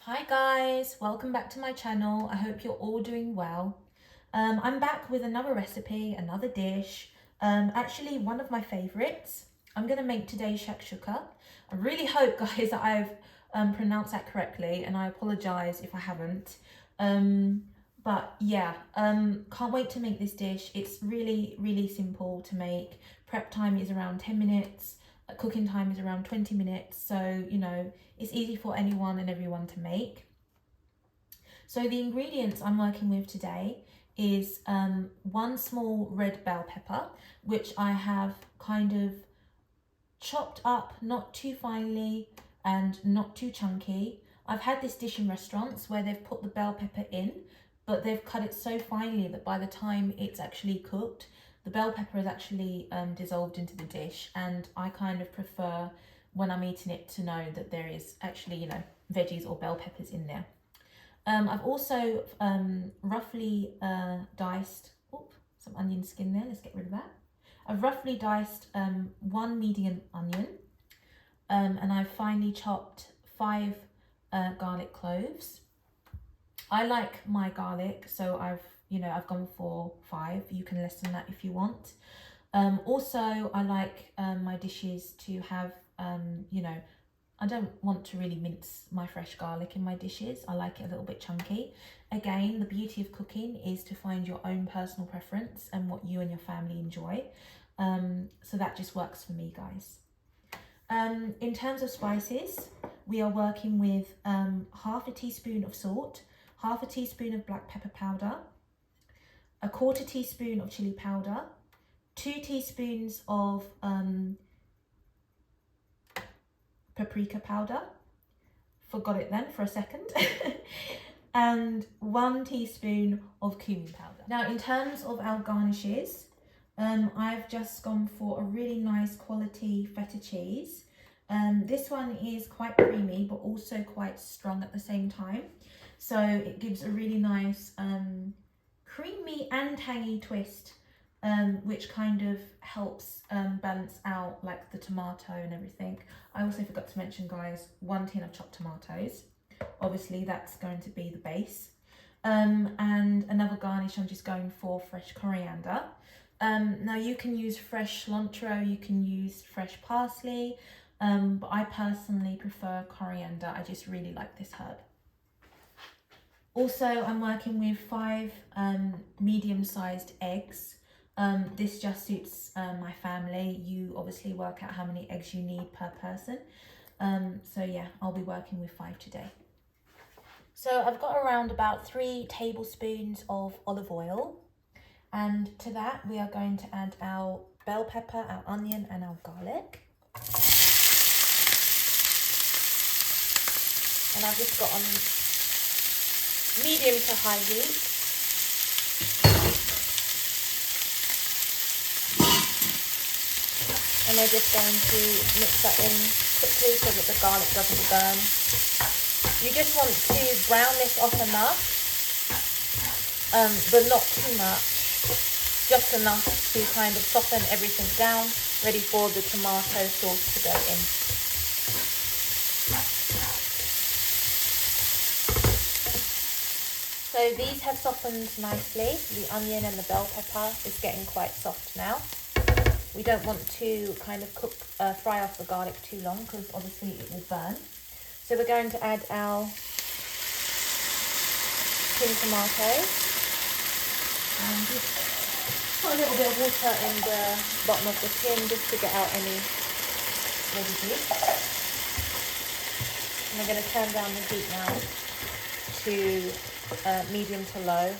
Hi guys, welcome back to my channel. I hope you're all doing well. I'm back with another recipe, another dish, actually one of my favorites. I'm gonna make today shakshuka. I really hope guys that I've pronounced that correctly, and I apologize if I haven't. But yeah, can't wait to make this dish. It's really simple to make. Prep time is around 10 minutes. Cooking time is around 20 minutes, so you know it's easy for anyone and everyone to make. So the ingredients I'm working with today is one small red bell pepper, which I have kind of chopped up, not too finely and not too chunky. I've had this dish in restaurants where they've put the bell pepper in, but they've cut it so finely that by the time it's actually cooked, the bell pepper is actually dissolved into the dish, and I kind of prefer when I'm eating it to know that there is actually, you know, veggies or bell peppers in there. I've also roughly diced, some onion skin there, let's get rid of that. I've roughly diced one medium onion, and I've finely chopped 5 garlic cloves. I like my garlic, so I've gone for 5. You can lessen that if you want. Also, I like my dishes to have, I don't want to really mince my fresh garlic in my dishes. I like it a little bit chunky. Again, the beauty of cooking is to find your own personal preference and what you and your family enjoy. So that just works for me, guys. In terms of spices, we are working with half a teaspoon of salt, half a teaspoon of black pepper powder, a 1/4 teaspoon of chili powder, 2 teaspoons of paprika powder, forgot it then for a second, and 1 teaspoon of cumin powder. Now in terms of our garnishes, I've just gone for a really nice quality feta cheese. This one is quite creamy but also quite strong at the same time, so it gives a really nice creamy and tangy twist, which kind of helps balance out like the tomato and everything. I also forgot to mention, guys, 1 tin of chopped tomatoes. Obviously that's going to be the base. And another garnish, I'm just going for fresh coriander. Now you can use fresh cilantro, you can use fresh parsley, but I personally prefer coriander. I just really like this herb. Also, I'm working with 5 medium-sized eggs. This just suits my family. You obviously work out how many eggs you need per person. So yeah, I'll be working with 5 today. So I've got around about 3 tablespoons of olive oil. And to that, we are going to add our bell pepper, our onion, and our garlic. And I've just got on medium to high heat. And we're just going to mix that in quickly so that the garlic doesn't burn. You just want to brown this off enough, but not too much. Just enough to kind of soften everything down, ready for the tomato sauce to go in. So these have softened nicely. The onion and the bell pepper is getting quite soft now. We don't want to kind of fry off the garlic too long because obviously it will burn. So we're going to add our tin tomatoes and just put a little bit of water in the bottom of the tin just to get out any residue. And we're going to turn down the heat now to medium to low,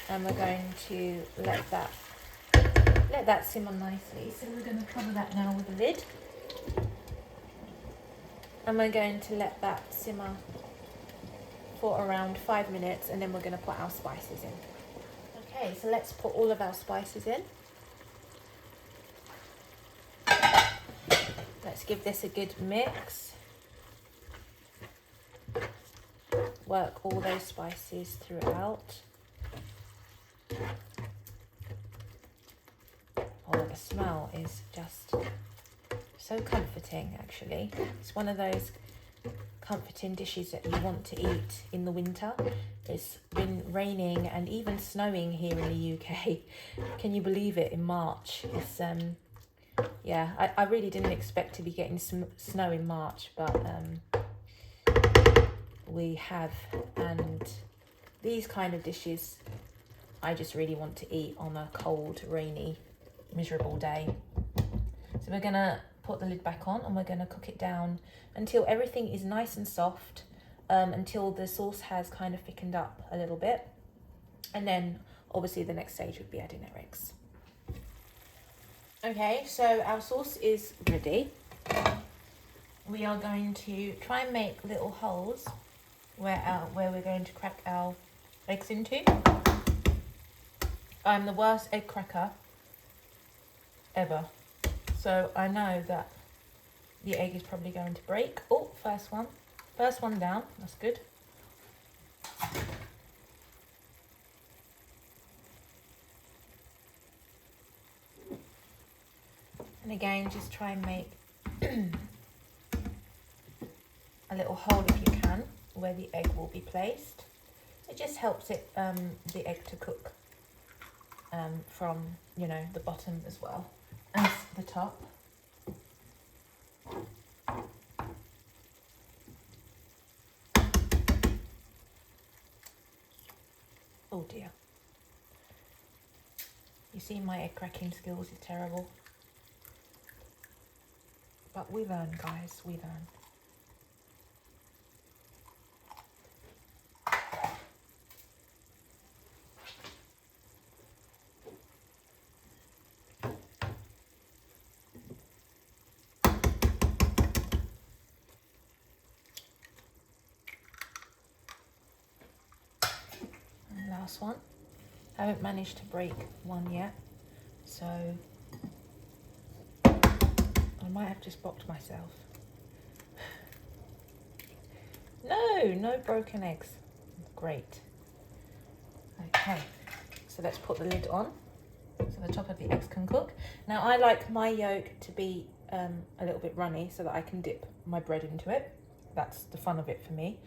and we're going to let that simmer nicely. So we're going to cover that now with a lid, and we're going to let that simmer for around 5 minutes, and then we're going to put our spices in. Okay, so let's put all of our spices in. Let's give this a good mix. Work all those spices throughout. Oh, the smell is just so comforting, actually. It's one of those comforting dishes that you want to eat in the winter. It's been raining and even snowing here in the UK. Can you believe it, in March? It's yeah, I really didn't expect to be getting some snow in March, but we have. And these kind of dishes I just really want to eat on a cold, rainy, miserable day. So we're gonna put the lid back on and we're gonna cook it down until everything is nice and soft, until the sauce has kind of thickened up a little bit. And then obviously the next stage would be adding our eggs. Okay, so our sauce is ready. We are going to try and make little holes where we're going to crack our eggs into. I'm the worst egg cracker ever, so I know that the egg is probably going to break. Oh, first one down, that's good. And again, just try and make a little hole if you can where the egg will be placed. It just helps it the egg to cook from, you know, the bottom as well as the top. Oh dear. You see, my egg cracking skills is terrible. But we learn, guys, we learn. And last one. I haven't managed to break one yet, so I might have just bopped myself. No broken eggs. Great. Okay, so let's put the lid on so the top of the eggs can cook. Now I like my yolk to be a little bit runny so that I can dip my bread into it. That's the fun of it for me.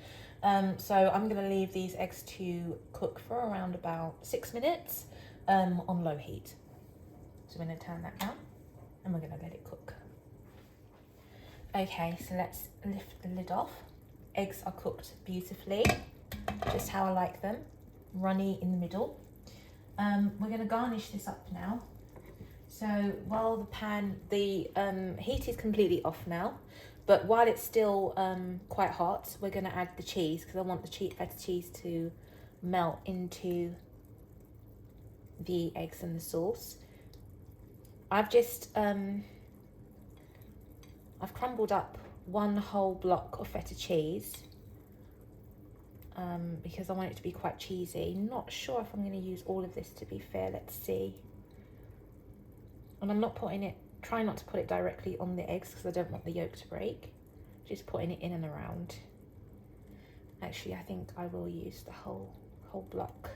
So I'm going to leave these eggs to cook for around about 6 minutes on low heat. So we're going to turn that down and we're going to let it cook. Okay, so let's lift the lid off. Eggs are cooked beautifully, just how I like them, runny in the middle. We're going to garnish this up now. So while the heat is completely off now, but while it's still quite hot, we're going to add the cheese because I want the feta cheese to melt into the eggs and the sauce. I've just I've crumbled up one whole block of feta cheese because I want it to be quite cheesy. Not sure if I'm going to use all of this, to be fair. Let's see. And I'm not putting it, trying not to put it directly on the eggs because I don't want the yolk to break. Just putting it in and around. Actually, I think I will use the whole block.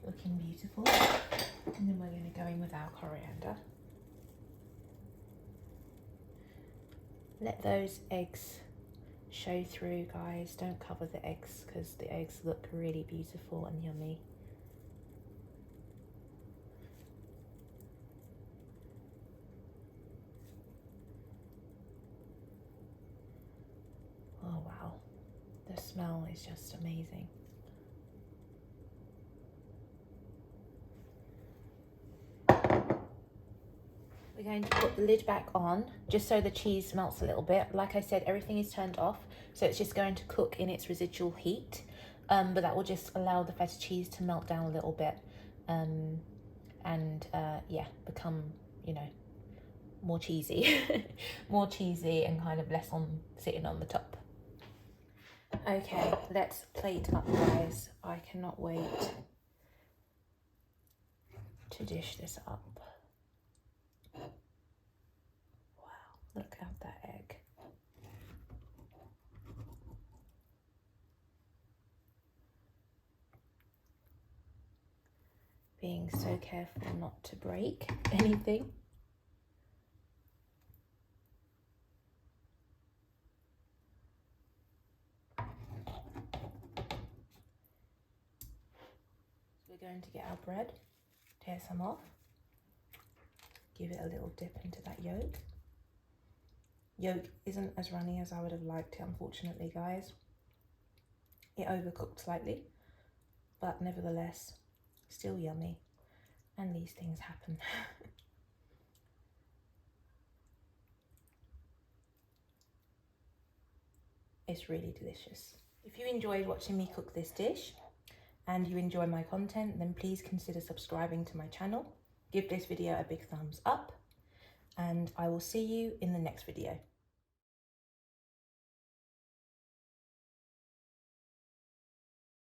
Looking beautiful. And then we're going to go in with our coriander. Let those eggs show through, guys. Don't cover the eggs because the eggs look really beautiful and yummy. Oh wow, the smell is just amazing. We're going to put the lid back on just so the cheese melts a little bit. Like I said, everything is turned off, so it's just going to cook in its residual heat. But that will just allow the feta cheese to melt down a little bit and yeah, become, you know, more cheesy. More cheesy and kind of less sitting on the top. Okay, let's plate up, guys. I cannot wait to dish this up. Wow, look at that egg. being so careful not to break anything. We're going to get our bread, tear some off, give it a little dip into that yolk. Yolk isn't as runny as I would have liked it, unfortunately, guys. It overcooked slightly, but nevertheless, still yummy. And these things happen. It's really delicious. If you enjoyed watching me cook this dish and you enjoy my content, then please consider subscribing to my channel. Give this video a big thumbs up, and I will see you in the next video.